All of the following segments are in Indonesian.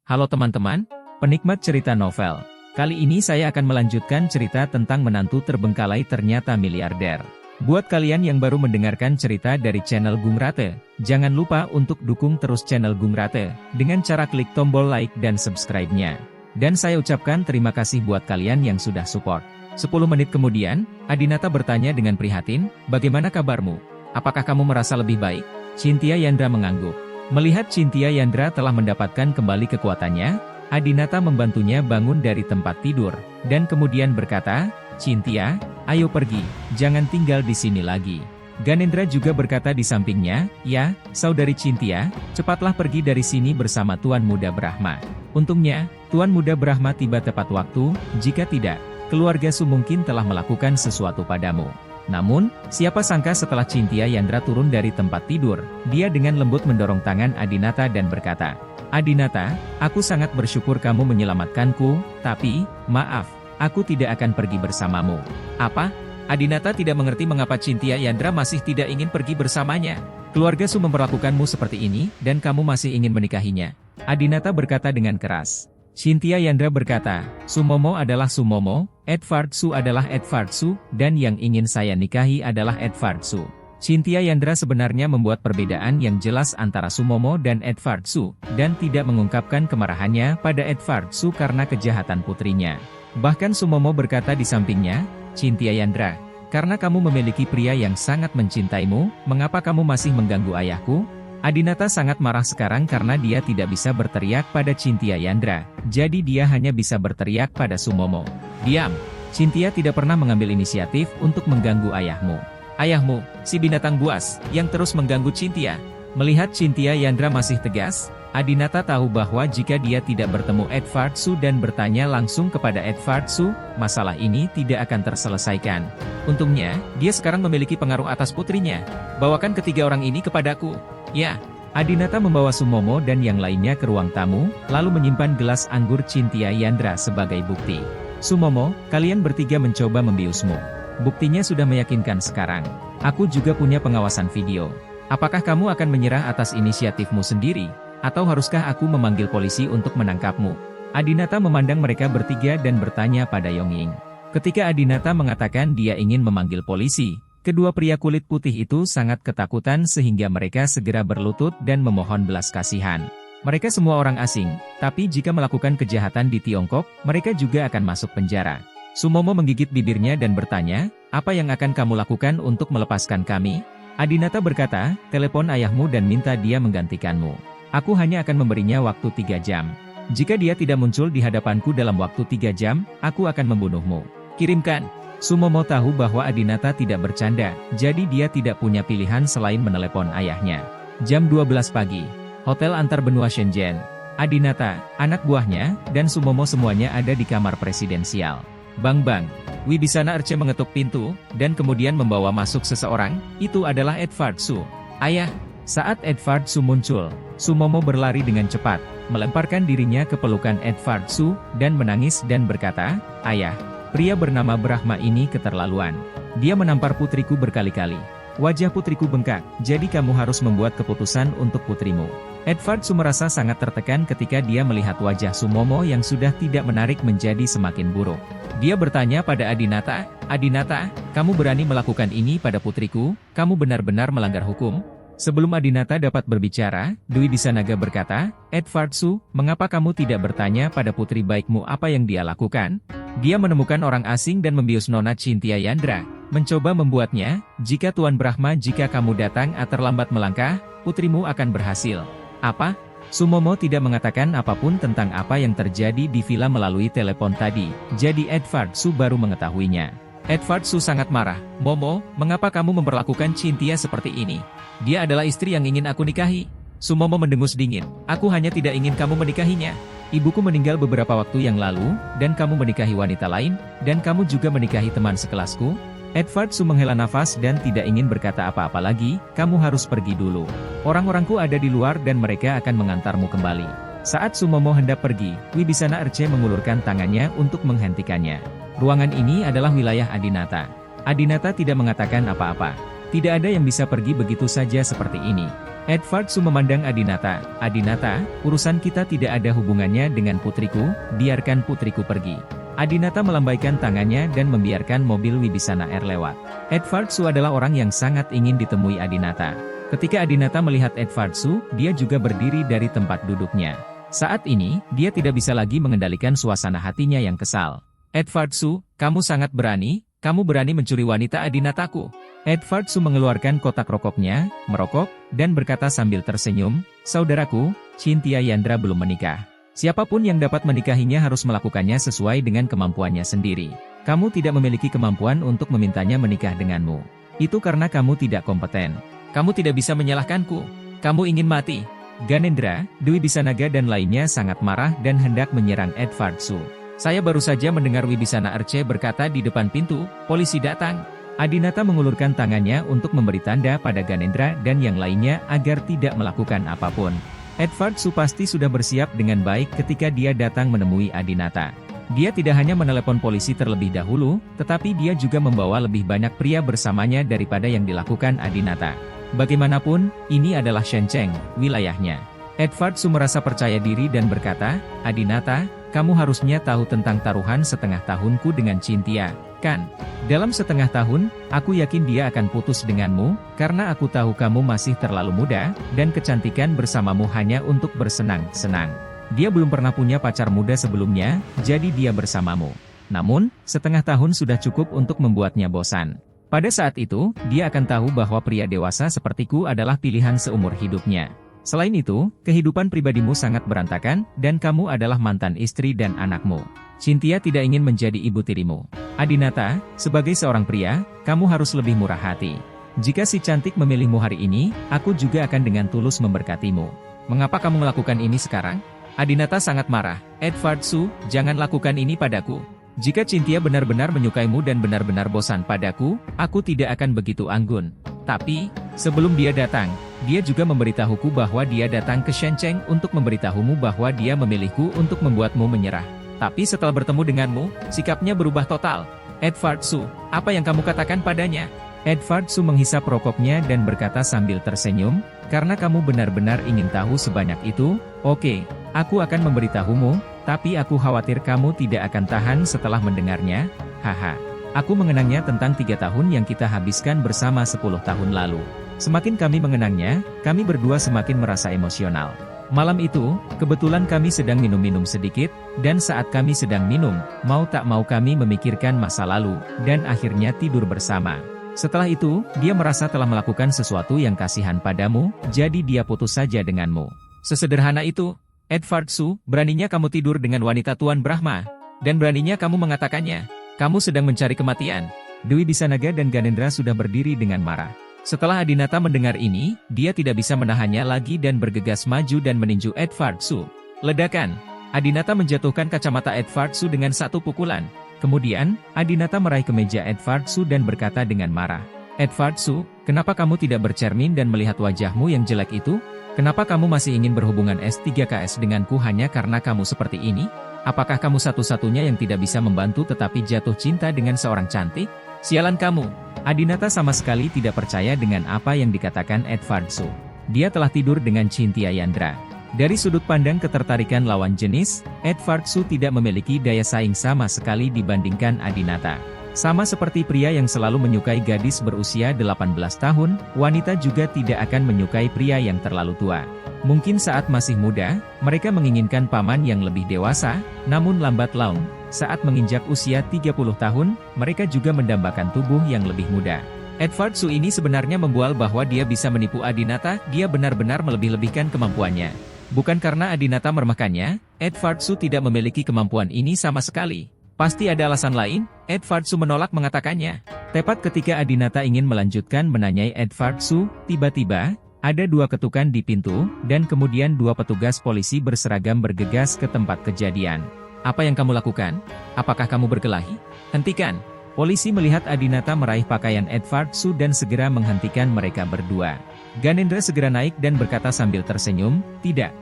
Halo teman-teman, penikmat cerita novel. Kali ini saya akan melanjutkan cerita tentang menantu terbengkalai ternyata miliarder. Buat kalian yang baru mendengarkan cerita dari channel Gung Rate, jangan lupa untuk dukung terus channel Gung Rate dengan cara klik tombol like dan subscribe-nya. Dan saya ucapkan terima kasih buat kalian yang sudah support. 10 menit kemudian, Adinata bertanya dengan prihatin, "Bagaimana kabarmu? Apakah kamu merasa lebih baik?" Cynthia Yandra mengangguk. Melihat Cynthia Yandra telah mendapatkan kembali kekuatannya, Adinata membantunya bangun dari tempat tidur, dan kemudian berkata, "Cynthia, ayo pergi, jangan tinggal di sini lagi." Ganendra juga berkata di sampingnya, "Ya, saudari Cynthia, cepatlah pergi dari sini bersama Tuan Muda Brahma." Untungnya, Tuan Muda Brahma tiba tepat waktu, jika tidak, keluarga Su mungkin telah melakukan sesuatu padamu. Namun, siapa sangka setelah Cynthia Yandra turun dari tempat tidur, dia dengan lembut mendorong tangan Adinata dan berkata, "Adinata, aku sangat bersyukur kamu menyelamatkanku, tapi, maaf, aku tidak akan pergi bersamamu." "Apa?" Adinata tidak mengerti mengapa Cynthia Yandra masih tidak ingin pergi bersamanya. "Keluarga Su memperlakukanmu seperti ini, dan kamu masih ingin menikahinya," Adinata berkata dengan keras. Cynthia Yandra berkata, "Sumomo adalah Sumomo, Edward Su adalah Edward Su, dan yang ingin saya nikahi adalah Edward Su." Cynthia Yandra sebenarnya membuat perbedaan yang jelas antara Sumomo dan Edward Su, dan tidak mengungkapkan kemarahannya pada Edward Su karena kejahatan putrinya. Bahkan Sumomo berkata di sampingnya, "Cynthia Yandra, karena kamu memiliki pria yang sangat mencintaimu, mengapa kamu masih mengganggu ayahku?" Adinata sangat marah sekarang karena dia tidak bisa berteriak pada Cynthia Yandra, jadi dia hanya bisa berteriak pada Sumomo. "Diam! Cynthia tidak pernah mengambil inisiatif untuk mengganggu ayahmu. Ayahmu, si binatang buas, yang terus mengganggu Cynthia." Melihat Cynthia Yandra masih tegas, Adinata tahu bahwa jika dia tidak bertemu Edward Su dan bertanya langsung kepada Edward Su, masalah ini tidak akan terselesaikan. Untungnya, dia sekarang memiliki pengaruh atas putrinya. "Bawakan ketiga orang ini kepadaku." "Ya." Adinata membawa Sumomo dan yang lainnya ke ruang tamu, lalu menyimpan gelas anggur Cynthia Yandra sebagai bukti. "Sumomo, kalian bertiga mencoba membiusmu. Buktinya sudah meyakinkan sekarang. Aku juga punya pengawasan video. Apakah kamu akan menyerah atas inisiatifmu sendiri? Atau haruskah aku memanggil polisi untuk menangkapmu?" Adinata memandang mereka bertiga dan bertanya pada Yongying. Ketika Adinata mengatakan dia ingin memanggil polisi, kedua pria kulit putih itu sangat ketakutan sehingga mereka segera berlutut dan memohon belas kasihan. Mereka semua orang asing, tapi jika melakukan kejahatan di Tiongkok, mereka juga akan masuk penjara. Sumomo menggigit bibirnya dan bertanya, "Apa yang akan kamu lakukan untuk melepaskan kami?" Adinata berkata, "Telepon ayahmu dan minta dia menggantikanmu. Aku hanya akan memberinya waktu 3 jam. Jika dia tidak muncul di hadapanku dalam waktu 3 jam, aku akan membunuhmu. Kirimkan." Sumomo tahu bahwa Adinata tidak bercanda, jadi dia tidak punya pilihan selain menelepon ayahnya. Jam 12 pagi. Hotel Antarbenua Shenzhen. Adinata, anak buahnya, dan Sumomo semuanya ada di kamar presidensial. Bang bang. Wibisana Erce mengetuk pintu, dan kemudian membawa masuk seseorang, itu adalah Edward Su. "Ayah." Saat Edward Su muncul, Sumomo berlari dengan cepat, melemparkan dirinya ke pelukan Edward Su, dan menangis dan berkata, "Ayah, pria bernama Brahma ini keterlaluan. Dia menampar putriku berkali-kali. Wajah putriku bengkak, jadi kamu harus membuat keputusan untuk putrimu." Edward Su merasa sangat tertekan ketika dia melihat wajah Sumomo yang sudah tidak menarik menjadi semakin buruk. Dia bertanya pada Adinata, "Adinata, kamu berani melakukan ini pada putriku? Kamu benar-benar melanggar hukum." Sebelum Adinata dapat berbicara, Dwi Bisanaga berkata, "Edward Su, mengapa kamu tidak bertanya pada putri baikmu apa yang dia lakukan? Dia menemukan orang asing dan membius Nona Cynthia Yandra, mencoba membuatnya, jika Tuan Brahma jika kamu datang atau terlambat melangkah, putrimu akan berhasil." "Apa?" Sumomo tidak mengatakan apapun tentang apa yang terjadi di villa melalui telepon tadi, jadi Edward Su baru mengetahuinya. Edward Su sangat marah, "Momo, mengapa kamu memperlakukan Cynthia seperti ini? Dia adalah istri yang ingin aku nikahi." Sumomo mendengus dingin, "Aku hanya tidak ingin kamu menikahinya. Ibuku meninggal beberapa waktu yang lalu, dan kamu menikahi wanita lain, dan kamu juga menikahi teman sekelasku." Edward Su menghela nafas dan tidak ingin berkata apa-apa lagi, "Kamu harus pergi dulu. Orang-orangku ada di luar dan mereka akan mengantarmu kembali." Saat Sumomo hendak pergi, Wibisana Erce mengulurkan tangannya untuk menghentikannya. Ruangan ini adalah wilayah Adinata. Adinata tidak mengatakan apa-apa. Tidak ada yang bisa pergi begitu saja seperti ini. Edward Su memandang Adinata. Adinata, urusan kita tidak ada hubungannya dengan putriku, biarkan putriku pergi. Adinata melambaikan tangannya dan membiarkan mobil Wibisana Air lewat. Edward Su adalah orang yang sangat ingin ditemui Adinata. Ketika Adinata melihat Edward Su, dia juga berdiri dari tempat duduknya. Saat ini, dia tidak bisa lagi mengendalikan suasana hatinya yang kesal. Edward Su, kamu sangat berani, kamu berani mencuri wanita Adinataku. Edward Su mengeluarkan kotak rokoknya, merokok, dan berkata sambil tersenyum, saudaraku, Cynthia Yandra belum menikah. Siapapun yang dapat menikahinya harus melakukannya sesuai dengan kemampuannya sendiri. Kamu tidak memiliki kemampuan untuk memintanya menikah denganmu. Itu karena kamu tidak kompeten. Kamu tidak bisa menyalahkanku. Kamu ingin mati. Ganendra, Dwi Bisanaga dan lainnya sangat marah dan hendak menyerang Edward Su. Saya baru saja mendengar Wibisana Arce berkata di depan pintu, polisi datang. Adinata mengulurkan tangannya untuk memberi tanda pada Ganendra dan yang lainnya agar tidak melakukan apapun. Edward Su pasti sudah bersiap dengan baik ketika dia datang menemui Adinata. Dia tidak hanya menelepon polisi terlebih dahulu, tetapi dia juga membawa lebih banyak pria bersamanya daripada yang dilakukan Adinata. Bagaimanapun, ini adalah Shencheng, wilayahnya. Edward Su merasa percaya diri dan berkata, Adinata, kamu harusnya tahu tentang taruhan setengah tahunku dengan Cynthia, kan? Dalam setengah tahun, aku yakin dia akan putus denganmu, karena aku tahu kamu masih terlalu muda, dan kecantikan bersamamu hanya untuk bersenang-senang. Dia belum pernah punya pacar muda sebelumnya, jadi dia bersamamu. Namun, setengah tahun sudah cukup untuk membuatnya bosan. Pada saat itu, dia akan tahu bahwa pria dewasa sepertiku adalah pilihan seumur hidupnya. Selain itu, kehidupan pribadimu sangat berantakan, dan kamu adalah mantan istri dan anakmu. Cynthia tidak ingin menjadi ibu tirimu. Adinata, sebagai seorang pria, kamu harus lebih murah hati. Jika si cantik memilihmu hari ini, aku juga akan dengan tulus memberkatimu. Mengapa kamu melakukan ini sekarang? Adinata sangat marah. Edward Su, jangan lakukan ini padaku. Jika Cynthia benar-benar menyukaimu dan benar-benar bosan padaku, aku tidak akan begitu anggun. Tapi, sebelum dia datang, dia juga memberitahuku bahwa dia datang ke Shencheng untuk memberitahumu bahwa dia memilihku untuk membuatmu menyerah. Tapi setelah bertemu denganmu, sikapnya berubah total. Edward Su, apa yang kamu katakan padanya? Edward Su menghisap rokoknya dan berkata sambil tersenyum, karena kamu benar-benar ingin tahu sebanyak itu, oke, aku akan memberitahumu, tapi aku khawatir kamu tidak akan tahan setelah mendengarnya, haha. Aku mengenangnya tentang 3 tahun yang kita habiskan bersama 10 tahun lalu. Semakin kami mengenangnya, kami berdua semakin merasa emosional. Malam itu, kebetulan kami sedang minum-minum sedikit, dan saat kami sedang minum, mau tak mau kami memikirkan masa lalu, dan akhirnya tidur bersama. Setelah itu, dia merasa telah melakukan sesuatu yang kasihan padamu, jadi dia putus saja denganmu. Sesederhana itu, Edward Su, beraninya kamu tidur dengan wanita Tuan Brahma, dan beraninya kamu mengatakannya. Kamu sedang mencari kematian. Dwi Bisanaga dan Ganendra sudah berdiri dengan marah. Setelah Adinata mendengar ini, dia tidak bisa menahannya lagi dan bergegas maju dan meninju Edward Su. Ledakan. Adinata menjatuhkan kacamata Edward Su dengan satu pukulan. Kemudian, Adinata meraih kemeja Edward Su dan berkata dengan marah. Edward Su, kenapa kamu tidak bercermin dan melihat wajahmu yang jelek itu? Kenapa kamu masih ingin berhubungan S3KS denganku hanya karena kamu seperti ini? Apakah kamu satu-satunya yang tidak bisa membantu tetapi jatuh cinta dengan seorang cantik? Sialan kamu. Adinata sama sekali tidak percaya dengan apa yang dikatakan Edward Su. Dia telah tidur dengan Cynthia Yandra. Dari sudut pandang ketertarikan lawan jenis, Edward Su tidak memiliki daya saing sama sekali dibandingkan Adinata. Sama seperti pria yang selalu menyukai gadis berusia 18 tahun, wanita juga tidak akan menyukai pria yang terlalu tua. Mungkin saat masih muda, mereka menginginkan paman yang lebih dewasa, namun lambat laun, saat menginjak usia 30 tahun, mereka juga mendambakan tubuh yang lebih muda. Edward Su ini sebenarnya membual bahwa dia bisa menipu Adinata, dia benar-benar melebih-lebihkan kemampuannya. Bukan karena Adinata meremehkannya, Edward Su tidak memiliki kemampuan ini sama sekali. Pasti ada alasan lain, Edward Su menolak mengatakannya. Tepat ketika Adinata ingin melanjutkan menanyai Edward Su, tiba-tiba, ada 2 ketukan di pintu, dan kemudian 2 petugas polisi berseragam bergegas ke tempat kejadian. Apa yang kamu lakukan? Apakah kamu berkelahi? Hentikan! Polisi melihat Adinata meraih pakaian Edward Su dan segera menghentikan mereka berdua. Ganendra segera naik dan berkata sambil tersenyum, tidak,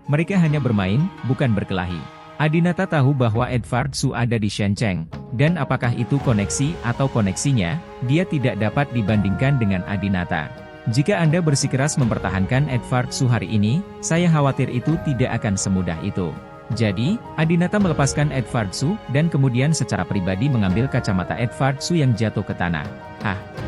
mereka hanya bermain, bukan berkelahi. Adinata tahu bahwa Edward Su ada di Shencheng, dan apakah itu koneksi atau koneksinya, dia tidak dapat dibandingkan dengan Adinata. Jika Anda bersikeras mempertahankan Edvard Su hari ini, saya khawatir itu tidak akan semudah itu. Jadi, Adinata melepaskan Edvard Su, dan kemudian secara pribadi mengambil kacamata Edvard Su yang jatuh ke tanah.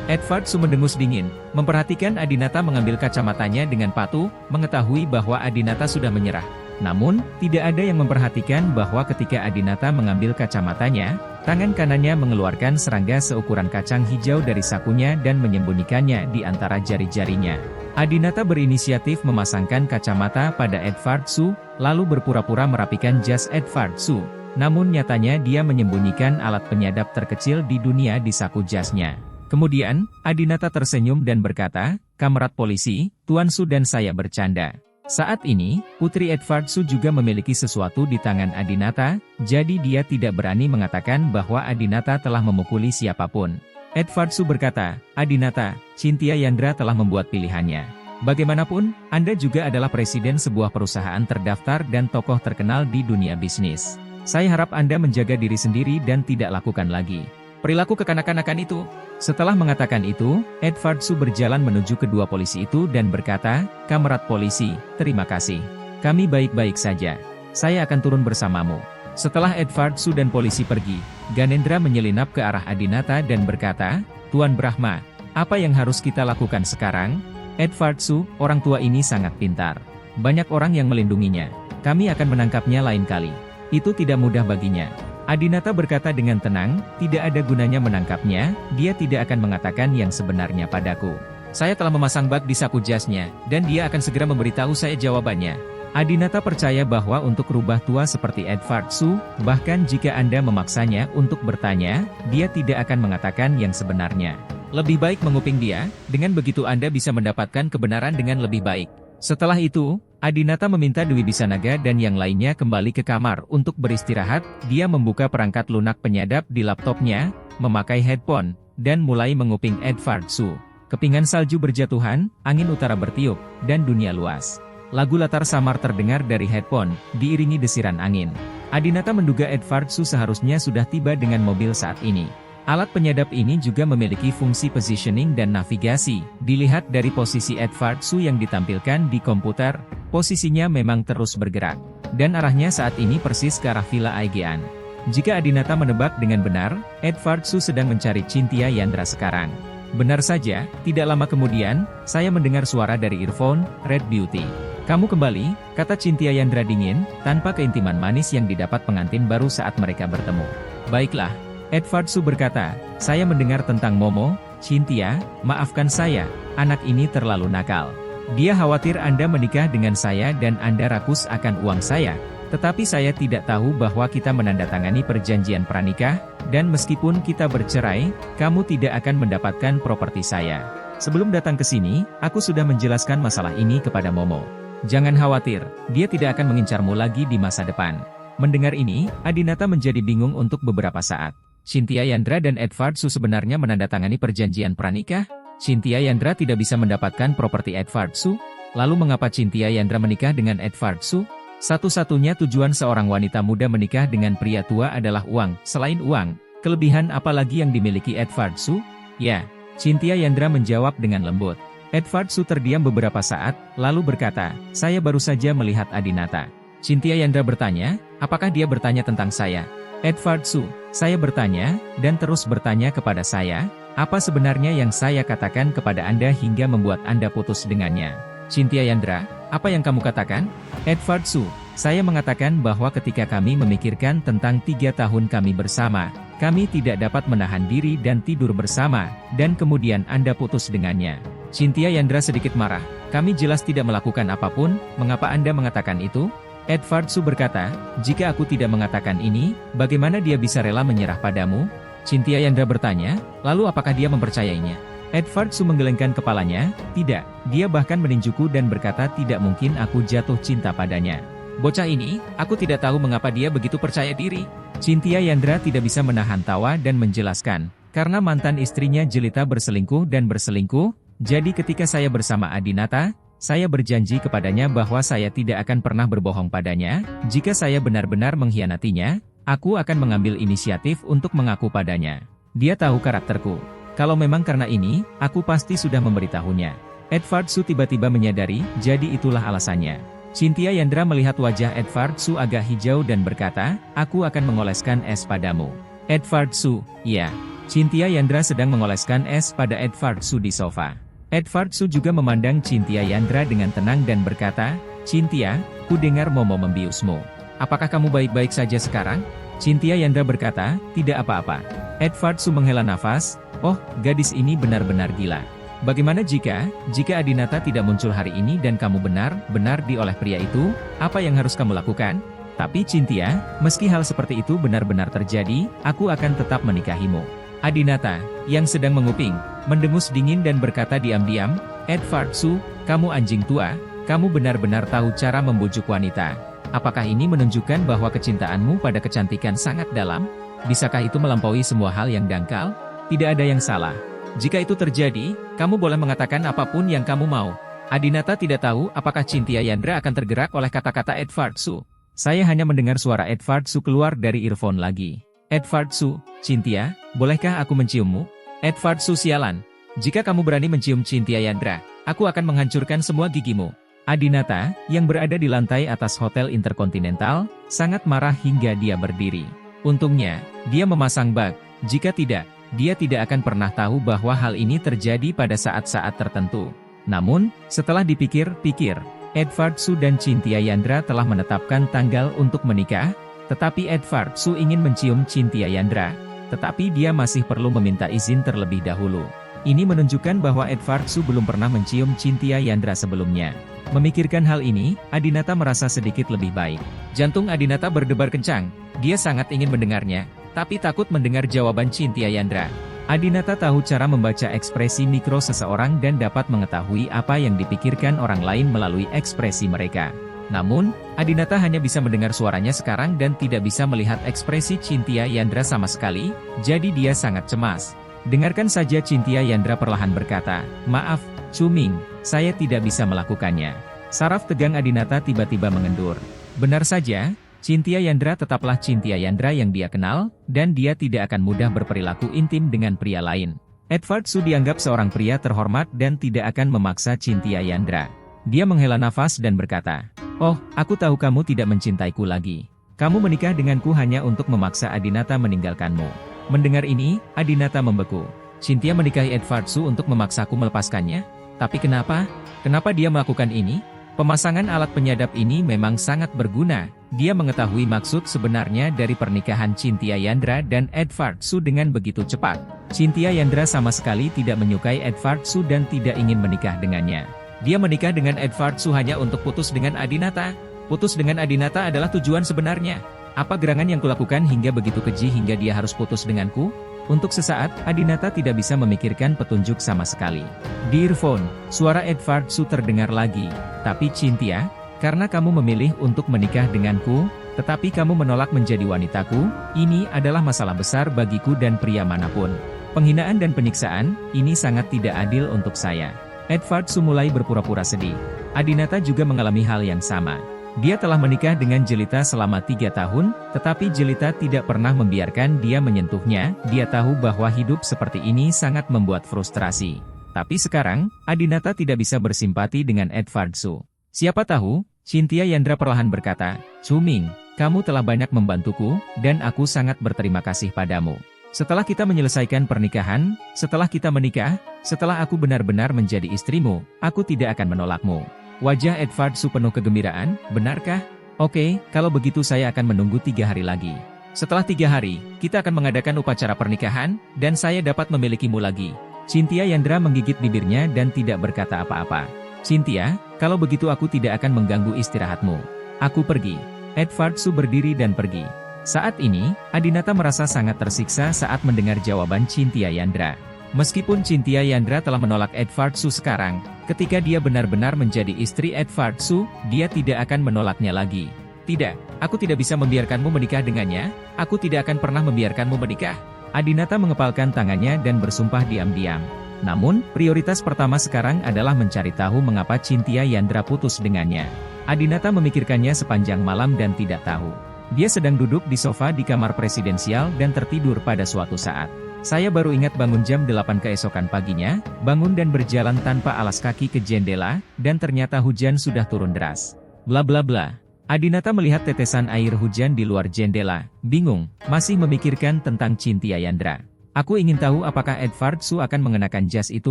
Edvard Su mendengus dingin, memperhatikan Adinata mengambil kacamatanya dengan patuh, mengetahui bahwa Adinata sudah menyerah. Namun, tidak ada yang memperhatikan bahwa ketika Adinata mengambil kacamatanya, tangan kanannya mengeluarkan serangga seukuran kacang hijau dari sakunya dan menyembunyikannya di antara jari-jarinya. Adinata berinisiatif memasangkan kacamata pada Edvard Su, lalu berpura-pura merapikan jas Edvard Su. Namun nyatanya dia menyembunyikan alat penyadap terkecil di dunia di saku jasnya. Kemudian, Adinata tersenyum dan berkata, "Kamerat polisi, Tuan Su dan saya bercanda." Saat ini, Putri Edvard Su juga memiliki sesuatu di tangan Adinata, jadi dia tidak berani mengatakan bahwa Adinata telah memukuli siapapun. Edvard Su berkata, "Adinata, Cynthia Yandra telah membuat pilihannya. Bagaimanapun, Anda juga adalah presiden sebuah perusahaan terdaftar dan tokoh terkenal di dunia bisnis. Saya harap Anda menjaga diri sendiri dan tidak lakukan lagi perilaku kekanak-kanakan itu." Setelah mengatakan itu, Edvard Su berjalan menuju kedua polisi itu dan berkata, "Kamerat polisi, terima kasih. Kami baik-baik saja. Saya akan turun bersamamu." Setelah Edvard Su dan polisi pergi, Ganendra menyelinap ke arah Adinata dan berkata, "Tuan Brahma, apa yang harus kita lakukan sekarang?" Edvard Su, orang tua ini sangat pintar. Banyak orang yang melindunginya. Kami akan menangkapnya lain kali. Itu tidak mudah baginya. Adinata berkata dengan tenang, "Tidak ada gunanya menangkapnya, dia tidak akan mengatakan yang sebenarnya padaku. Saya telah memasang bag di saku jasnya, dan dia akan segera memberitahu saya jawabannya." Adinata percaya bahwa untuk rubah tua seperti Edvard Su, bahkan jika Anda memaksanya untuk bertanya, dia tidak akan mengatakan yang sebenarnya. Lebih baik menguping dia, dengan begitu Anda bisa mendapatkan kebenaran dengan lebih baik. Setelah itu, Adinata meminta Dwi Bisanaga dan yang lainnya kembali ke kamar untuk beristirahat. Dia membuka perangkat lunak penyadap di laptopnya, memakai headphone, dan mulai menguping Edvard Su. Kepingan salju berjatuhan, angin utara bertiup, dan dunia luas. Lagu latar samar terdengar dari headphone, diiringi desiran angin. Adinata menduga Edvard Su seharusnya sudah tiba dengan mobil saat ini. Alat penyadap ini juga memiliki fungsi positioning dan navigasi. Dilihat dari posisi Edvard Su yang ditampilkan di komputer, posisinya memang terus bergerak. Dan arahnya saat ini persis ke arah Villa Aegean. Jika Adinata menebak dengan benar, Edvard Su sedang mencari Cynthia Yandra sekarang. Benar saja, tidak lama kemudian, saya mendengar suara dari earphone, "Red Beauty. Kamu kembali," kata Cynthia Yandra dingin, tanpa keintiman manis yang didapat pengantin baru saat mereka bertemu. "Baiklah." Edvard Su berkata, "Saya mendengar tentang Momo, Cynthia, maafkan saya, anak ini terlalu nakal. Dia khawatir Anda menikah dengan saya dan Anda rakus akan uang saya. Tetapi saya tidak tahu bahwa kita menandatangani perjanjian pranikah, dan meskipun kita bercerai, kamu tidak akan mendapatkan properti saya. Sebelum datang ke sini, aku sudah menjelaskan masalah ini kepada Momo. Jangan khawatir, dia tidak akan mengincarmu lagi di masa depan." Mendengar ini, Adinata menjadi bingung untuk beberapa saat. Cynthia Yandra dan Edvard Su sebenarnya menandatangani perjanjian pranikah? Cynthia Yandra tidak bisa mendapatkan properti Edvard Su? Lalu mengapa Cynthia Yandra menikah dengan Edvard Su? Satu-satunya tujuan seorang wanita muda menikah dengan pria tua adalah uang. Selain uang, kelebihan apa lagi yang dimiliki Edvard Su? Ya, Cynthia Yandra menjawab dengan lembut. Edvard Su terdiam beberapa saat, lalu berkata, "Saya baru saja melihat Adinata." Cynthia Yandra bertanya, "Apakah dia bertanya tentang saya?" Edvard Su, "Saya bertanya, dan terus bertanya kepada saya, apa sebenarnya yang saya katakan kepada Anda hingga membuat Anda putus dengannya?" Cynthia Yandra, "Apa yang kamu katakan?" Edvard Su, "Saya mengatakan bahwa ketika kami memikirkan tentang 3 tahun kami bersama, kami tidak dapat menahan diri dan tidur bersama, dan kemudian Anda putus dengannya." Cynthia Yandra sedikit marah, "Kami jelas tidak melakukan apapun, mengapa Anda mengatakan itu?" Edvard Su berkata, "Jika aku tidak mengatakan ini, bagaimana dia bisa rela menyerah padamu?" Cynthia Yandra bertanya, "Lalu apakah dia mempercayainya?" Edvard Su menggelengkan kepalanya, "Tidak, dia bahkan meninjuku dan berkata tidak mungkin aku jatuh cinta padanya. Bocah ini, aku tidak tahu mengapa dia begitu percaya diri." Cynthia Yandra tidak bisa menahan tawa dan menjelaskan, "Karena mantan istrinya jelita berselingkuh dan berselingkuh, jadi ketika saya bersama Adinata, saya berjanji kepadanya bahwa saya tidak akan pernah berbohong padanya. Jika saya benar-benar mengkhianatinya, aku akan mengambil inisiatif untuk mengaku padanya. Dia tahu karakterku. Kalau memang karena ini, aku pasti sudah memberitahunya." Edward Su tiba-tiba menyadari, jadi itulah alasannya. Cynthia Yandra melihat wajah Edward Su agak hijau dan berkata, aku akan mengoleskan es padamu. Edward Su, ya. Cynthia Yandra sedang mengoleskan es pada Edward Su di sofa. Edward Su juga memandang Cynthia Yandra dengan tenang dan berkata, Cynthia, ku dengar Momo membiusmu. Apakah kamu baik-baik saja sekarang? Cynthia Yandra berkata, tidak apa-apa. Edward Su menghela nafas, oh, gadis ini benar-benar gila. Bagaimana jika Adinata tidak muncul hari ini dan kamu benar-benar oleh pria itu, apa yang harus kamu lakukan? Tapi Cynthia, meski hal seperti itu benar-benar terjadi, aku akan tetap menikahimu. Adinata, yang sedang menguping, mendengus dingin dan berkata diam-diam, Edward Su, kamu anjing tua, kamu benar-benar tahu cara membujuk wanita. Apakah ini menunjukkan bahwa kecintaanmu pada kecantikan sangat dalam? Bisakah itu melampaui semua hal yang dangkal? Tidak ada yang salah. Jika itu terjadi, kamu boleh mengatakan apapun yang kamu mau. Adinata tidak tahu apakah Cynthia Yandra akan tergerak oleh kata-kata Edward Su. Saya hanya mendengar suara Edward Su keluar dari earphone lagi. Edward Su, Cynthia, bolehkah aku menciummu? Edward Su sialan. Jika kamu berani mencium Cynthia Yandra, aku akan menghancurkan semua gigimu. Adinata, yang berada di lantai atas Hotel Intercontinental, sangat marah hingga dia berdiri. Untungnya, dia memasang bag. Jika tidak, dia tidak akan pernah tahu bahwa hal ini terjadi pada saat-saat tertentu. Namun, setelah dipikir-pikir, Edward Su dan Cynthia Yandra telah menetapkan tanggal untuk menikah, tetapi Edward Su ingin mencium Cynthia Yandra, tetapi dia masih perlu meminta izin terlebih dahulu. Ini menunjukkan bahwa Edward Su belum pernah mencium Cynthia Yandra sebelumnya. Memikirkan hal ini, Adinata merasa sedikit lebih baik. Jantung Adinata berdebar kencang, dia sangat ingin mendengarnya, tapi takut mendengar jawaban Cynthia Yandra. Adinata tahu cara membaca ekspresi mikro seseorang dan dapat mengetahui apa yang dipikirkan orang lain melalui ekspresi mereka. Namun, Adinata hanya bisa mendengar suaranya sekarang dan tidak bisa melihat ekspresi Cynthia Yandra sama sekali, jadi dia sangat cemas. Dengarkan saja Cynthia Yandra perlahan berkata, maaf, Cuming, saya tidak bisa melakukannya. Saraf tegang Adinata tiba-tiba mengendur. Benar saja, Cynthia Yandra tetaplah Cynthia Yandra yang dia kenal, dan dia tidak akan mudah berperilaku intim dengan pria lain. Edward Su dianggap seorang pria terhormat dan tidak akan memaksa Cynthia Yandra. Dia menghela nafas dan berkata, oh, aku tahu kamu tidak mencintaiku lagi. Kamu menikah denganku hanya untuk memaksa Adinata meninggalkanmu. Mendengar ini, Adinata membeku. Cynthia menikahi Edward Su untuk memaksaku melepaskannya? Tapi kenapa? Kenapa dia melakukan ini? Pemasangan alat penyadap ini memang sangat berguna. Dia mengetahui maksud sebenarnya dari pernikahan Cynthia Yandra dan Edward Su dengan begitu cepat. Cynthia Yandra sama sekali tidak menyukai Edward Su dan tidak ingin menikah dengannya. Dia menikah dengan Edward Su hanya untuk putus dengan Adinata. Putus dengan Adinata adalah tujuan sebenarnya. Apa gerangan yang kulakukan hingga begitu keji hingga dia harus putus denganku? Untuk sesaat, Adinata tidak bisa memikirkan petunjuk sama sekali. Di earphone, suara Edward Su terdengar lagi. Tapi Cynthia, karena kamu memilih untuk menikah denganku, tetapi kamu menolak menjadi wanitaku, ini adalah masalah besar bagiku dan pria manapun. Penghinaan dan penyiksaan, ini sangat tidak adil untuk saya. Edward Su mulai berpura-pura sedih. Adinata juga mengalami hal yang sama. Dia telah menikah dengan Jelita selama 3 tahun, tetapi Jelita tidak pernah membiarkan dia menyentuhnya. Dia tahu bahwa hidup seperti ini sangat membuat frustrasi. Tapi sekarang, Adinata tidak bisa bersimpati dengan Edward Su. Siapa tahu, Cynthia Yandra perlahan berkata, Cuming, kamu telah banyak membantuku, dan aku sangat berterima kasih padamu. Setelah kita menyelesaikan pernikahan, setelah kita menikah, setelah aku benar-benar menjadi istrimu, aku tidak akan menolakmu. Wajah Edward Su penuh kegembiraan, benarkah? Oke, kalau begitu saya akan menunggu 3 hari lagi. Setelah 3 hari, kita akan mengadakan upacara pernikahan, dan saya dapat memilikimu lagi. Cynthia Yandra menggigit bibirnya dan tidak berkata apa-apa. Cynthia, kalau begitu aku tidak akan mengganggu istirahatmu. Aku pergi. Edward Su berdiri dan pergi. Saat ini, Adinata merasa sangat tersiksa saat mendengar jawaban Cynthia Yandra. Meskipun Cynthia Yandra telah menolak Edward Su sekarang, ketika dia benar-benar menjadi istri Edward Su, dia tidak akan menolaknya lagi. Tidak, aku tidak bisa membiarkanmu menikah dengannya, aku tidak akan pernah membiarkanmu menikah. Adinata mengepalkan tangannya dan bersumpah diam-diam. Namun, prioritas pertama sekarang adalah mencari tahu mengapa Cynthia Yandra putus dengannya. Adinata memikirkannya sepanjang malam dan tidak tahu. Dia sedang duduk di sofa di kamar presidensial dan tertidur pada suatu saat. Saya baru ingat bangun jam 8 keesokan paginya, bangun dan berjalan tanpa alas kaki ke jendela, dan ternyata hujan sudah turun deras. Bla bla bla. Adinata melihat tetesan air hujan di luar jendela, bingung, masih memikirkan tentang Cynthia Yandra. Aku ingin tahu apakah Edward Su akan mengenakan jas itu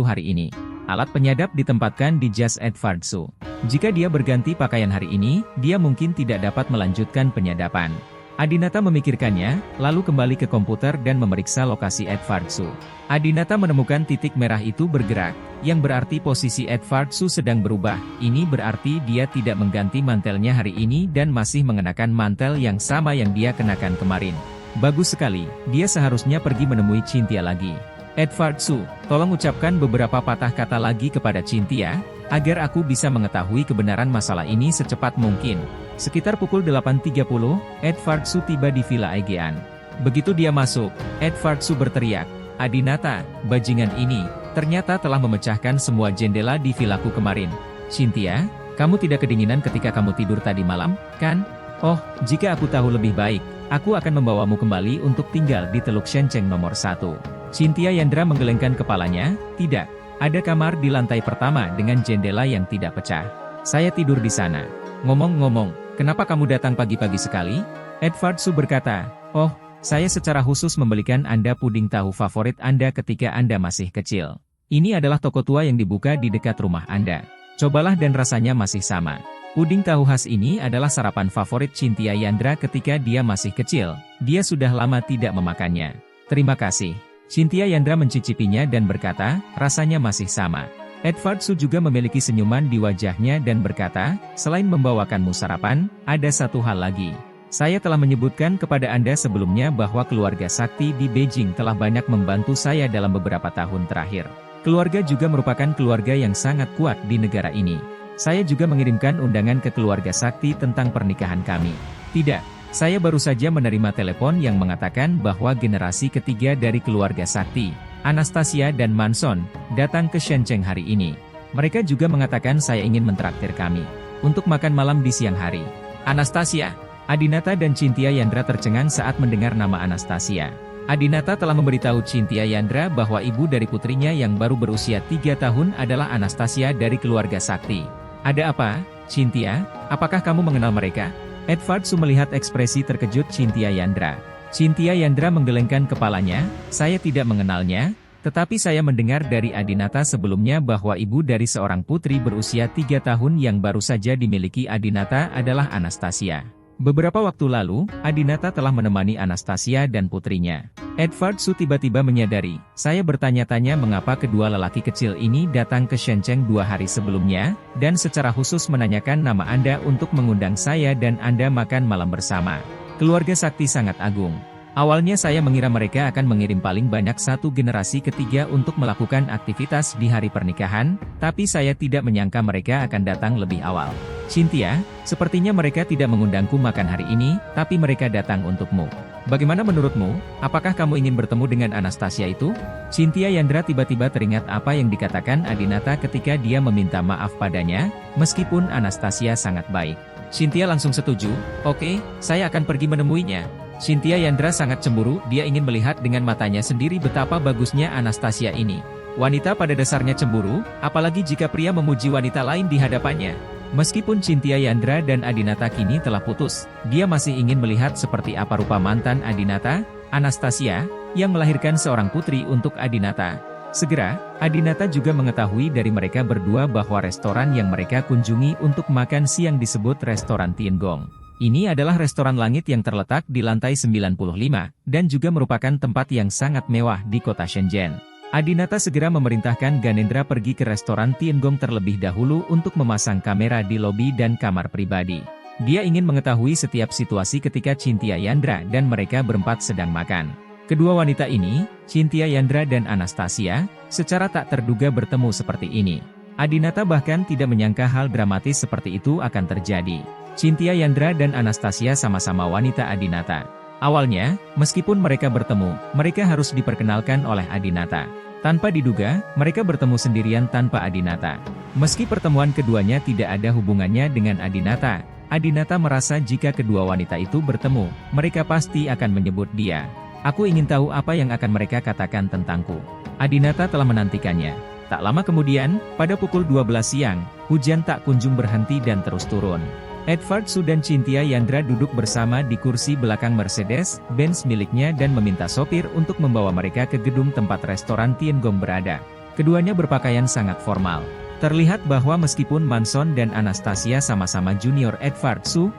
hari ini. Alat penyadap ditempatkan di jas Edward Su. Jika dia berganti pakaian hari ini, dia mungkin tidak dapat melanjutkan penyadapan. Adinata memikirkannya, lalu kembali ke komputer dan memeriksa lokasi Edward Su. Adinata menemukan titik merah itu bergerak, yang berarti posisi Edward Su sedang berubah. Ini berarti dia tidak mengganti mantelnya hari ini dan masih mengenakan mantel yang sama yang dia kenakan kemarin. Bagus sekali, dia seharusnya pergi menemui Cynthia lagi. Edward Su, tolong ucapkan beberapa patah kata lagi kepada Cynthia, agar aku bisa mengetahui kebenaran masalah ini secepat mungkin. Sekitar pukul 8.30, Edward Su tiba di Villa Aegean. Begitu dia masuk, Edward Su berteriak, "Adinata, bajingan ini, ternyata telah memecahkan semua jendela di villaku kemarin. Cynthia, kamu tidak kedinginan ketika kamu tidur tadi malam, kan? Oh, jika aku tahu lebih baik, aku akan membawamu kembali untuk tinggal di Teluk Shenceng nomor 1. Cynthia Yandra menggelengkan kepalanya, "Tidak, ada kamar di lantai pertama dengan jendela yang tidak pecah. Saya tidur di sana." "Ngomong-ngomong, kenapa kamu datang pagi-pagi sekali?" Edward Su berkata, "Oh, saya secara khusus membelikan Anda puding tahu favorit Anda ketika Anda masih kecil. Ini adalah toko tua yang dibuka di dekat rumah Anda. Cobalah dan rasanya masih sama." Puding tahu khas ini adalah sarapan favorit Cynthia Yandra ketika dia masih kecil. Dia sudah lama tidak memakannya. "Terima kasih." Cynthia Yandra mencicipinya dan berkata, "Rasanya masih sama." Edward Su juga memiliki senyuman di wajahnya dan berkata, "Selain membawakanmu sarapan, ada satu hal lagi. Saya telah menyebutkan kepada Anda sebelumnya bahwa keluarga sakti di Beijing telah banyak membantu saya dalam beberapa tahun terakhir. Keluarga juga merupakan keluarga yang sangat kuat di negara ini. Saya juga mengirimkan undangan ke keluarga sakti tentang pernikahan kami. Tidak, saya baru saja menerima telepon yang mengatakan bahwa generasi ketiga dari keluarga sakti, Anastasia dan Manson, datang ke Shenceng hari ini. Mereka juga mengatakan saya ingin mentraktir kami untuk makan malam di siang hari." Anastasia. Adinata dan Cynthia Yandra tercengang saat mendengar nama Anastasia. Adinata telah memberitahu Cynthia Yandra bahwa ibu dari putrinya yang baru berusia 3 tahun adalah Anastasia dari keluarga sakti. "Ada apa, Cynthia? Apakah kamu mengenal mereka?" Edward Su melihat ekspresi terkejut Cynthia Yandra. Cynthia Yandra menggelengkan kepalanya, "Saya tidak mengenalnya, tetapi saya mendengar dari Adinata sebelumnya bahwa ibu dari seorang putri berusia 3 tahun yang baru saja dimiliki Adinata adalah Anastasia. Beberapa waktu lalu, Adinata telah menemani Anastasia dan putrinya." Edward Su tiba-tiba menyadari, saya bertanya-tanya mengapa kedua lelaki kecil ini datang ke Shenceng 2 hari sebelumnya, dan secara khusus menanyakan nama Anda untuk mengundang saya dan Anda makan malam bersama. Keluarga sakti sangat agung. Awalnya saya mengira mereka akan mengirim paling banyak satu generasi ketiga untuk melakukan aktivitas di hari pernikahan, tapi saya tidak menyangka mereka akan datang lebih awal. Cynthia, sepertinya mereka tidak mengundangku makan hari ini, tapi mereka datang untukmu. Bagaimana menurutmu? Apakah kamu ingin bertemu dengan Anastasia itu? Cynthia Yandra tiba-tiba teringat apa yang dikatakan Adinata ketika dia meminta maaf padanya, meskipun Anastasia sangat baik. Cynthia langsung setuju, "Oke, saya akan pergi menemuinya." Cynthia Yandra sangat cemburu, dia ingin melihat dengan matanya sendiri betapa bagusnya Anastasia ini. Wanita pada dasarnya cemburu, apalagi jika pria memuji wanita lain di hadapannya. Meskipun Cynthia Yandra dan Adinata kini telah putus, dia masih ingin melihat seperti apa rupa mantan Adinata, Anastasia, yang melahirkan seorang putri untuk Adinata. Segera, Adinata juga mengetahui dari mereka berdua bahwa restoran yang mereka kunjungi untuk makan siang disebut Restoran Tiangong. Ini adalah restoran langit yang terletak di lantai 95, dan juga merupakan tempat yang sangat mewah di kota Shenzhen. Adinata segera memerintahkan Ganendra pergi ke restoran Tiangong terlebih dahulu untuk memasang kamera di lobi dan kamar pribadi. Dia ingin mengetahui setiap situasi ketika Cynthia Yandra dan mereka berempat sedang makan. Kedua wanita ini, Cynthia Yandra dan Anastasia, secara tak terduga bertemu seperti ini. Adinata bahkan tidak menyangka hal dramatis seperti itu akan terjadi. Cynthia Yandra dan Anastasia sama-sama wanita Adinata. Awalnya, meskipun mereka bertemu, mereka harus diperkenalkan oleh Adinata. Tanpa diduga, mereka bertemu sendirian tanpa Adinata. Meski pertemuan keduanya tidak ada hubungannya dengan Adinata, Adinata merasa jika kedua wanita itu bertemu, mereka pasti akan menyebut dia. Aku ingin tahu apa yang akan mereka katakan tentangku. Adinata telah menantikannya. Tak lama kemudian, pada pukul 12 siang, hujan tak kunjung berhenti dan terus turun. Edvard Su dan Cynthia Yandra duduk bersama di kursi belakang Mercedes-Benz miliknya dan meminta sopir untuk membawa mereka ke gedung tempat restoran Tiangong berada. Keduanya berpakaian sangat formal. Terlihat bahwa meskipun Manson dan Anastasia sama-sama junior Edvard Su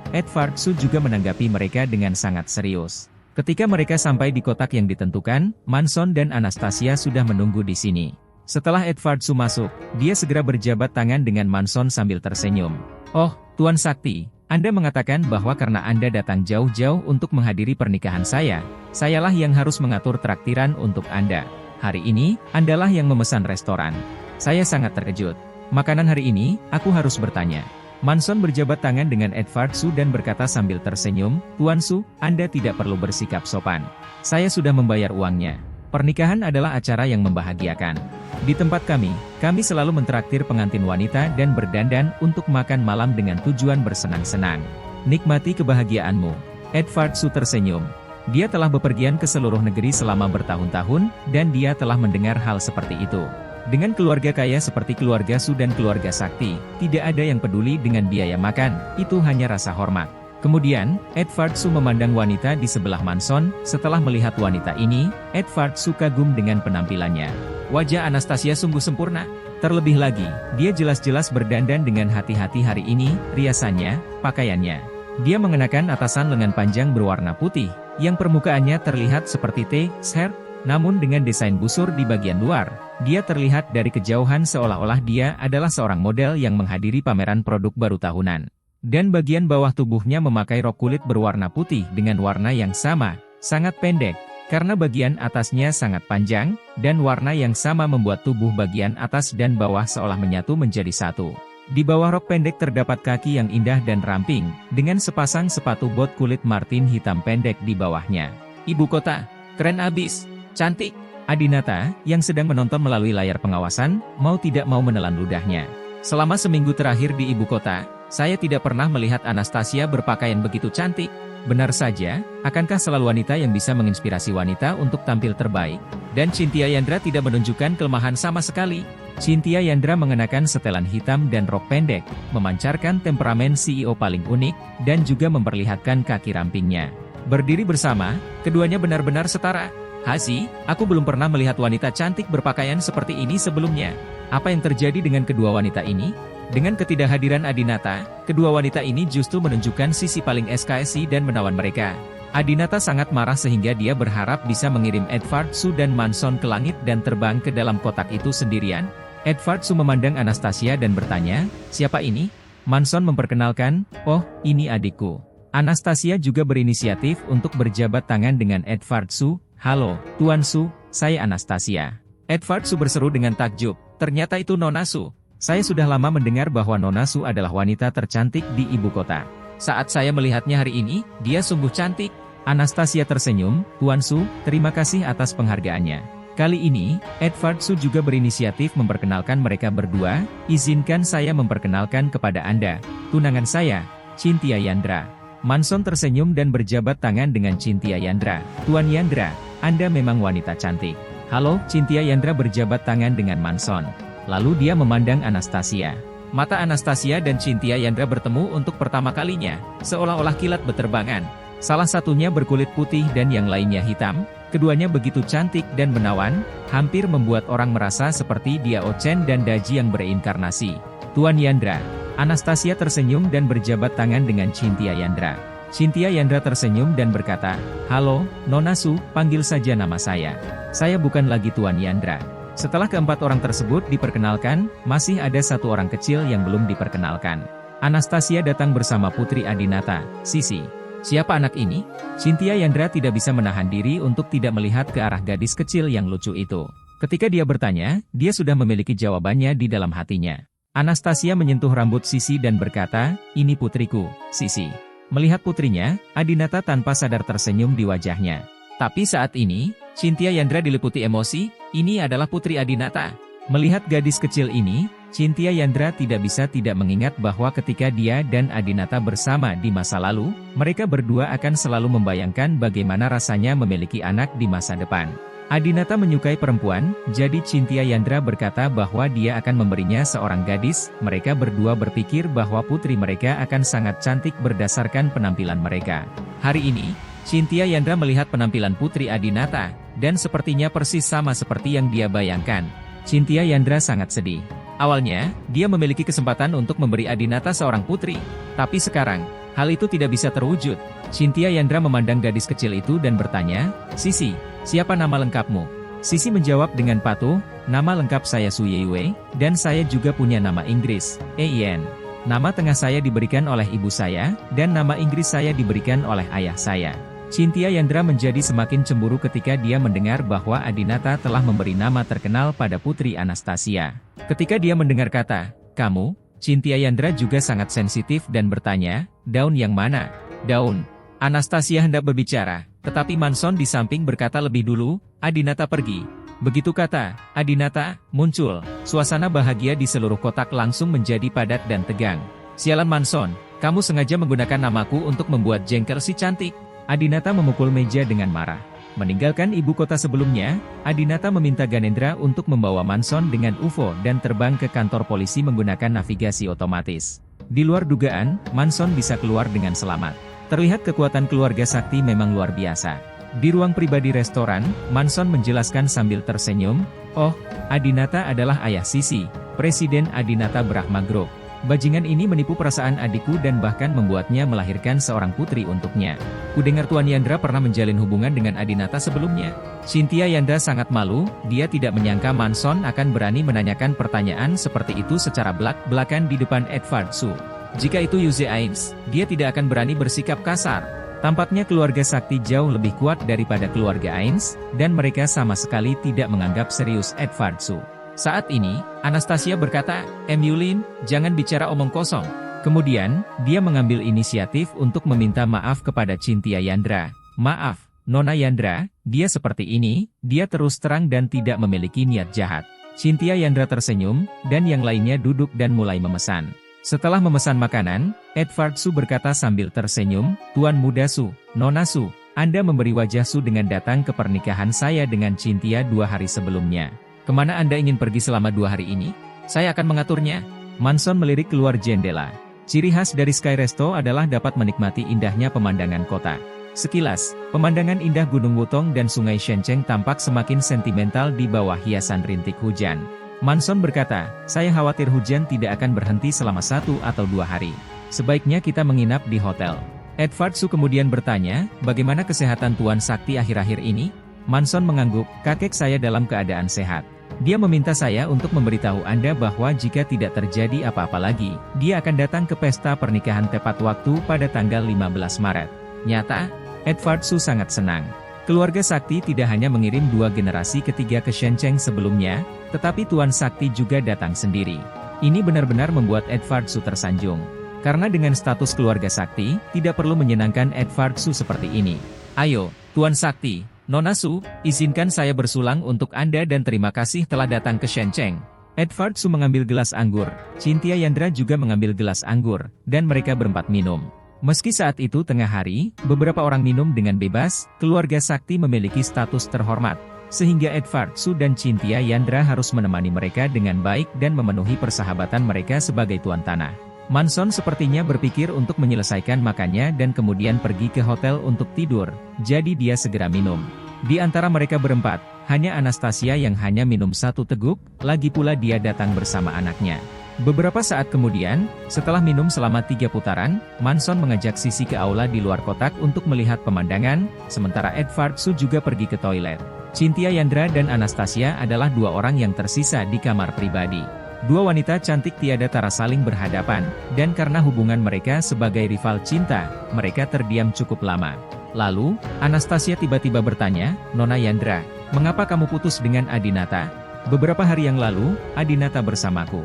juga menanggapi mereka dengan sangat serius. Ketika mereka sampai di kotak yang ditentukan, Manson dan Anastasia sudah menunggu di sini. Setelah Edvard Su masuk, dia segera berjabat tangan dengan Manson sambil tersenyum. "Oh, Tuan Sakti, Anda mengatakan bahwa karena Anda datang jauh-jauh untuk menghadiri pernikahan sayalah yang harus mengatur traktiran untuk Anda. Hari ini, Andalah yang memesan restoran. Saya sangat terkejut. Makanan hari ini, aku harus bertanya." Manson berjabat tangan dengan Edvard Su dan berkata sambil tersenyum, "Tuan Su, Anda tidak perlu bersikap sopan. Saya sudah membayar uangnya. Pernikahan adalah acara yang membahagiakan. Di tempat kami selalu mentraktir pengantin wanita dan berdandan untuk makan malam dengan tujuan bersenang-senang. Nikmati kebahagiaanmu." Edvard Su tersenyum. Dia telah bepergian ke seluruh negeri selama bertahun-tahun, dan dia telah mendengar hal seperti itu. Dengan keluarga kaya seperti keluarga Su dan keluarga Sakti, tidak ada yang peduli dengan biaya makan, itu hanya rasa hormat. Kemudian, Edvard Su memandang wanita di sebelah Manson. Setelah melihat wanita ini, Edvard Su kagum dengan penampilannya. Wajah Anastasia sungguh sempurna. Terlebih lagi, dia jelas-jelas berdandan dengan hati-hati hari ini, riasannya, pakaiannya. Dia mengenakan atasan lengan panjang berwarna putih, yang permukaannya terlihat seperti T-shirt, namun dengan desain busur di bagian luar. Dia terlihat dari kejauhan seolah-olah dia adalah seorang model yang menghadiri pameran produk baru tahunan. Dan bagian bawah tubuhnya memakai rok kulit berwarna putih dengan warna yang sama, sangat pendek, karena bagian atasnya sangat panjang, dan warna yang sama membuat tubuh bagian atas dan bawah seolah menyatu menjadi satu. Di bawah rok pendek terdapat kaki yang indah dan ramping, dengan sepasang sepatu bot kulit martin hitam pendek di bawahnya. Ibu kota, keren abis, cantik. Adinata, yang sedang menonton melalui layar pengawasan, mau tidak mau menelan ludahnya. Selama seminggu terakhir di ibu kota, saya tidak pernah melihat Anastasia berpakaian begitu cantik. Benar saja, akankah selalu wanita yang bisa menginspirasi wanita untuk tampil terbaik? Dan Cynthia Yandra tidak menunjukkan kelemahan sama sekali. Cynthia Yandra mengenakan setelan hitam dan rok pendek, memancarkan temperamen CEO paling unik, dan juga memperlihatkan kaki rampingnya. Berdiri bersama, keduanya benar-benar setara. "Hasi, aku belum pernah melihat wanita cantik berpakaian seperti ini sebelumnya. Apa yang terjadi dengan kedua wanita ini?" Dengan ketidakhadiran Adinata, kedua wanita ini justru menunjukkan sisi paling SKSI dan menawan mereka. Adinata sangat marah sehingga dia berharap bisa mengirim Edvard Su dan Manson ke langit dan terbang ke dalam kotak itu sendirian. Edvard Su memandang Anastasia dan bertanya, "Siapa ini?" Manson memperkenalkan, "Oh, ini adikku." Anastasia juga berinisiatif untuk berjabat tangan dengan Edvard Su. "Halo, Tuan Su, saya Anastasia." Edvard Su berseru dengan takjub, "Ternyata itu Nona Su. Saya sudah lama mendengar bahwa Nona Su adalah wanita tercantik di ibu kota. Saat saya melihatnya hari ini, dia sungguh cantik." Anastasia tersenyum, "Tuan Su, terima kasih atas penghargaannya." Kali ini, Edvard Su juga berinisiatif memperkenalkan mereka berdua. "Izinkan saya memperkenalkan kepada Anda, tunangan saya, Cynthia Yandra." Manson tersenyum dan berjabat tangan dengan Cynthia Yandra. "Tuan Yandra, Anda memang wanita cantik." "Halo." Cynthia Yandra berjabat tangan dengan Manson. Lalu dia memandang Anastasia. Mata Anastasia dan Cynthia Yandra bertemu untuk pertama kalinya, seolah-olah kilat beterbangan. Salah satunya berkulit putih dan yang lainnya hitam. Keduanya begitu cantik dan menawan, hampir membuat orang merasa seperti Diao Chen dan Daji yang bereinkarnasi. "Tuan Yandra." Anastasia tersenyum dan berjabat tangan dengan Cynthia Yandra. Cynthia Yandra tersenyum dan berkata, "Halo, Nona Su, panggil saja nama saya. Saya bukan lagi Tuan Yandra." Setelah keempat orang tersebut diperkenalkan, masih ada satu orang kecil yang belum diperkenalkan. Anastasia datang bersama Putri Adinata, Sisi. "Siapa anak ini?" Cynthia Yandra tidak bisa menahan diri untuk tidak melihat ke arah gadis kecil yang lucu itu. Ketika dia bertanya, dia sudah memiliki jawabannya di dalam hatinya. Anastasia menyentuh rambut Sisi dan berkata, "Ini putriku, Sisi." Melihat putrinya, Adinata tanpa sadar tersenyum di wajahnya. Tapi saat ini, Cynthia Yandra diliputi emosi. Ini adalah Putri Adinata. Melihat gadis kecil ini, Chintya Yandra tidak bisa tidak mengingat bahwa ketika dia dan Adinata bersama di masa lalu, mereka berdua akan selalu membayangkan bagaimana rasanya memiliki anak di masa depan. Adinata menyukai perempuan, jadi Chintya Yandra berkata bahwa dia akan memberinya seorang gadis. Mereka berdua berpikir bahwa putri mereka akan sangat cantik berdasarkan penampilan mereka. Hari ini, Chintya Yandra melihat penampilan putri Adinata, dan sepertinya persis sama seperti yang dia bayangkan. Chintya Yandra sangat sedih. Awalnya, dia memiliki kesempatan untuk memberi Adinata seorang putri. Tapi sekarang, hal itu tidak bisa terwujud. Chintya Yandra memandang gadis kecil itu dan bertanya, "Sisi, siapa nama lengkapmu?" Sisi menjawab dengan patuh, "Nama lengkap saya Su Yewei, dan saya juga punya nama Inggris, Eien. Nama tengah saya diberikan oleh ibu saya, dan nama Inggris saya diberikan oleh ayah saya." Chintya Yandra menjadi semakin cemburu ketika dia mendengar bahwa Adinata telah memberi nama terkenal pada putri Anastasia. Ketika dia mendengar kata, "kamu," Chintya Yandra juga sangat sensitif dan bertanya, "Daun yang mana?" "Daun." Anastasia hendak berbicara, tetapi Manson di samping berkata lebih dulu, "Adinata pergi." Begitu kata Adinata muncul, suasana bahagia di seluruh kotak langsung menjadi padat dan tegang. "Sialan Manson, kamu sengaja menggunakan namaku untuk membuat jengkel si cantik." Adinata memukul meja dengan marah. Meninggalkan ibu kota sebelumnya, Adinata meminta Ganendra untuk membawa Manson dengan UFO dan terbang ke kantor polisi menggunakan navigasi otomatis. Di luar dugaan, Manson bisa keluar dengan selamat. Terlihat kekuatan keluarga sakti memang luar biasa. Di ruang pribadi restoran, Manson menjelaskan sambil tersenyum, "Oh, Adinata adalah ayah Sisi, Presiden Adinata Brahma Group. Bajingan ini menipu perasaan adikku dan bahkan membuatnya melahirkan seorang putri untuknya. Kudengar Tuan Yandra pernah menjalin hubungan dengan Adinata sebelumnya." Chintya Yandra sangat malu, dia tidak menyangka Manson akan berani menanyakan pertanyaan seperti itu secara belak-belakan di depan Edward Su. Jika itu Yuze Ains, dia tidak akan berani bersikap kasar. Tampaknya keluarga sakti jauh lebih kuat daripada keluarga Ains, dan mereka sama sekali tidak menganggap serius Edward Su. Saat ini, Anastasia berkata, "Yulin, jangan bicara omong kosong." Kemudian, dia mengambil inisiatif untuk meminta maaf kepada Chintya Yandra. "Maaf, Nona Yandra, dia seperti ini, dia terus terang dan tidak memiliki niat jahat." Chintya Yandra tersenyum, dan yang lainnya duduk dan mulai memesan. Setelah memesan makanan, Edward Su berkata sambil tersenyum, "Tuan Muda Su, Nona Su, Anda memberi wajah Su dengan datang ke pernikahan saya dengan Chintya 2 hari sebelumnya. Kemana Anda ingin pergi selama 2 hari ini? Saya akan mengaturnya." Manson melirik keluar jendela. Ciri khas dari Sky Resto adalah dapat menikmati indahnya pemandangan kota. Sekilas, pemandangan indah Gunung Wutong dan Sungai Shenceng tampak semakin sentimental di bawah hiasan rintik hujan. Manson berkata, "Saya khawatir hujan tidak akan berhenti selama 1 atau 2 hari. Sebaiknya kita menginap di hotel." Edward Su kemudian bertanya, "Bagaimana kesehatan Tuan Sakti akhir-akhir ini?" Manson mengangguk, "Kakek saya dalam keadaan sehat. Dia meminta saya untuk memberitahu Anda bahwa jika tidak terjadi apa-apa lagi, dia akan datang ke pesta pernikahan tepat waktu pada tanggal 15 Maret. Nyata?" Edward Su sangat senang. Keluarga Sakti tidak hanya mengirim 2 generasi ketiga ke Shenceng sebelumnya, tetapi Tuan Sakti juga datang sendiri. Ini benar-benar membuat Edward Su tersanjung. Karena dengan status keluarga Sakti, tidak perlu menyenangkan Edward Su seperti ini. "Ayo, Tuan Sakti, Nona Su, izinkan saya bersulang untuk Anda dan terima kasih telah datang ke Shenceng." Edward Su mengambil gelas anggur, Chintya Yandra juga mengambil gelas anggur, dan mereka berempat minum. Meski saat itu tengah hari, beberapa orang minum dengan bebas, keluarga Sakti memiliki status terhormat, sehingga Edward Su dan Chintya Yandra harus menemani mereka dengan baik dan memenuhi persahabatan mereka sebagai tuan tanah. Manson sepertinya berpikir untuk menyelesaikan makannya dan kemudian pergi ke hotel untuk tidur, jadi dia segera minum. Di antara mereka berempat, hanya Anastasia yang hanya minum 1 teguk, lagi pula dia datang bersama anaknya. Beberapa saat kemudian, setelah minum selama 3 putaran, Manson mengajak Sisi ke aula di luar kotak untuk melihat pemandangan, sementara Edward Su juga pergi ke toilet. Chintya Yandra dan Anastasia adalah 2 orang yang tersisa di kamar pribadi. 2 wanita cantik tiada tara saling berhadapan, dan karena hubungan mereka sebagai rival cinta, mereka terdiam cukup lama. Lalu, Anastasia tiba-tiba bertanya, "Nona Yandra, mengapa kamu putus dengan Adinata? Beberapa hari yang lalu, Adinata bersamaku.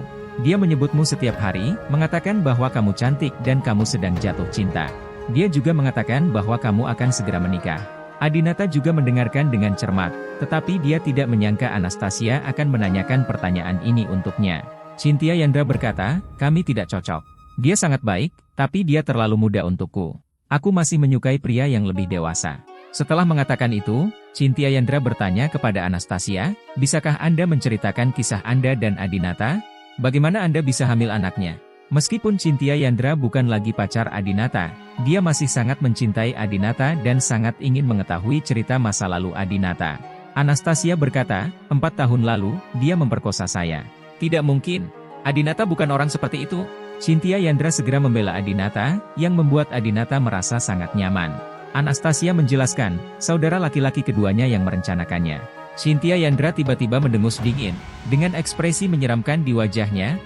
Dia menyebutmu setiap hari, mengatakan bahwa kamu cantik dan kamu sedang jatuh cinta. Dia juga mengatakan bahwa kamu akan segera menikah." Adinata juga mendengarkan dengan cermat, tetapi dia tidak menyangka Anastasia akan menanyakan pertanyaan ini untuknya. Cynthia Yandra berkata, kami tidak cocok. Dia sangat baik, tapi dia terlalu muda untukku. Aku masih menyukai pria yang lebih dewasa. Setelah mengatakan itu, Cynthia Yandra bertanya kepada Anastasia, bisakah Anda menceritakan kisah Anda dan Adinata? Bagaimana Anda bisa hamil anaknya? Meskipun Cynthia Yandra bukan lagi pacar Adinata, dia masih sangat mencintai Adinata dan sangat ingin mengetahui cerita masa lalu Adinata. Anastasia berkata, 4 tahun lalu, dia memperkosa saya. Tidak mungkin. Adinata bukan orang seperti itu. Cynthia Yandra segera membela Adinata, yang membuat Adinata merasa sangat nyaman. Anastasia menjelaskan, saudara laki-laki keduanya yang merencanakannya. Cynthia Yandra tiba-tiba mendengus dingin, dengan ekspresi menyeramkan di wajahnya.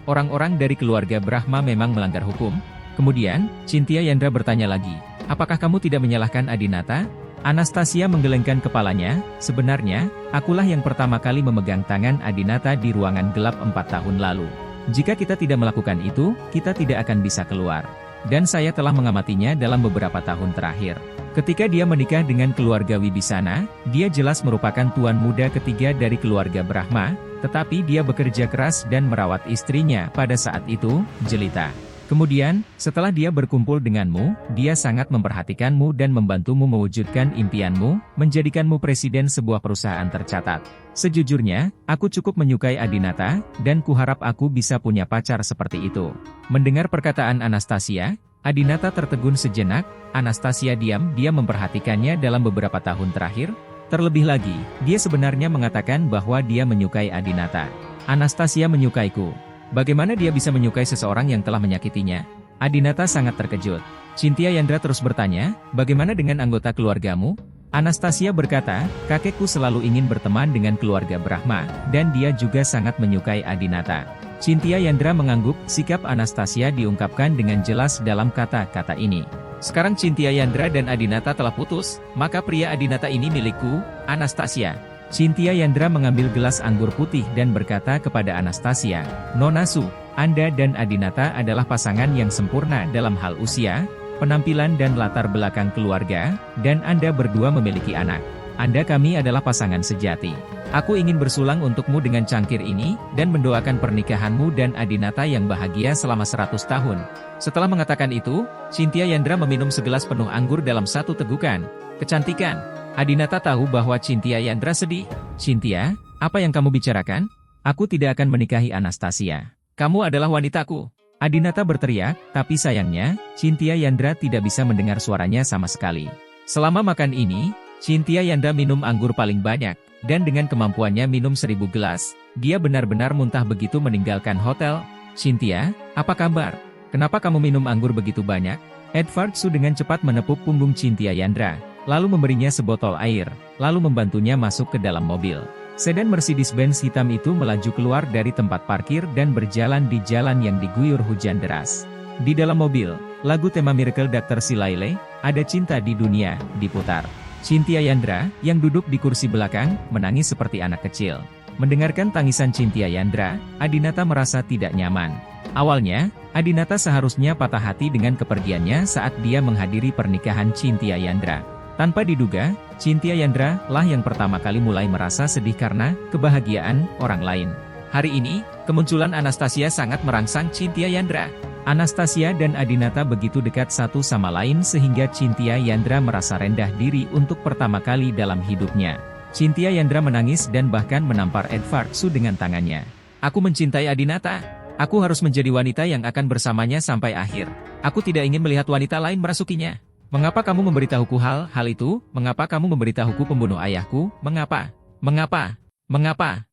Orang-orang dari keluarga Brahma memang melanggar hukum. Kemudian, Cynthia Yandra bertanya lagi, apakah kamu tidak menyalahkan Adinata? Anastasia menggelengkan kepalanya, sebenarnya, akulah yang pertama kali memegang tangan Adinata di ruangan gelap 4 tahun lalu. Jika kita tidak melakukan itu, kita tidak akan bisa keluar. Dan saya telah mengamatinya dalam beberapa tahun terakhir. Ketika dia menikah dengan keluarga Wibisana, dia jelas merupakan tuan muda ketiga dari keluarga Brahma, tetapi dia bekerja keras dan merawat istrinya pada saat itu, jelita. Kemudian, setelah dia berkumpul denganmu, dia sangat memperhatikanmu dan membantumu mewujudkan impianmu, menjadikanmu presiden sebuah perusahaan tercatat. Sejujurnya, aku cukup menyukai Adinata, dan kuharap aku bisa punya pacar seperti itu. Mendengar perkataan Anastasia, Adinata tertegun sejenak. Anastasia diam-diam memperhatikannya dalam beberapa tahun terakhir. Terlebih lagi, dia sebenarnya mengatakan bahwa dia menyukai Adinata. Anastasia menyukaiku. Bagaimana dia bisa menyukai seseorang yang telah menyakitinya? Adinata sangat terkejut. Cynthia Yandra terus bertanya, bagaimana dengan anggota keluargamu? Anastasia berkata, kakekku selalu ingin berteman dengan keluarga Brahma, dan dia juga sangat menyukai Adinata. Cynthia Yandra mengangguk, sikap Anastasia diungkapkan dengan jelas dalam kata-kata ini. Sekarang Cynthia Yandra dan Adinata telah putus, maka pria Adinata ini milikku, Anastasia. Cynthia Yandra mengambil gelas anggur putih dan berkata kepada Anastasia, Nona Su, Anda dan Adinata adalah pasangan yang sempurna dalam hal usia, penampilan dan latar belakang keluarga, dan Anda berdua memiliki anak. Anda kami adalah pasangan sejati. Aku ingin bersulang untukmu dengan cangkir ini, dan mendoakan pernikahanmu dan Adinata yang bahagia selama 100 tahun. Setelah mengatakan itu, Cynthia Yandra meminum segelas penuh anggur dalam satu tegukan. Kecantikan. Adinata tahu bahwa Cynthia Yandra sedih. Cynthia, apa yang kamu bicarakan? Aku tidak akan menikahi Anastasia. Kamu adalah wanitaku. Adinata berteriak, tapi sayangnya, Cynthia Yandra tidak bisa mendengar suaranya sama sekali. Selama makan ini, Cynthia Yandra minum anggur paling banyak, dan dengan kemampuannya minum 1000 gelas, dia benar-benar muntah begitu meninggalkan hotel. Cynthia, apa kabar? Kenapa kamu minum anggur begitu banyak? Edward Su dengan cepat menepuk punggung Cynthia Yandra, lalu memberinya sebotol air, lalu membantunya masuk ke dalam mobil. Sedan Mercedes-Benz hitam itu melaju keluar dari tempat parkir dan berjalan di jalan yang diguyur hujan deras. Di dalam mobil, lagu tema Miracle Dr. Silaile, Ada Cinta di Dunia, diputar. Cynthia Yandra, yang duduk di kursi belakang, menangis seperti anak kecil. Mendengarkan tangisan Cynthia Yandra, Adinata merasa tidak nyaman. Awalnya, Adinata seharusnya patah hati dengan kepergiannya saat dia menghadiri pernikahan Cynthia Yandra. Tanpa diduga, Cynthia Yandra lah yang pertama kali mulai merasa sedih karena kebahagiaan orang lain. Hari ini, kemunculan Anastasia sangat merangsang Cynthia Yandra. Anastasia dan Adinata begitu dekat satu sama lain sehingga Cynthia Yandra merasa rendah diri untuk pertama kali dalam hidupnya. Cynthia Yandra menangis dan bahkan menampar Edward Su dengan tangannya. Aku mencintai Adinata. Aku harus menjadi wanita yang akan bersamanya sampai akhir. Aku tidak ingin melihat wanita lain merasukinya. Mengapa kamu memberitahuku hal itu? Mengapa kamu memberitahuku pembunuh ayahku? Mengapa? Mengapa? Mengapa?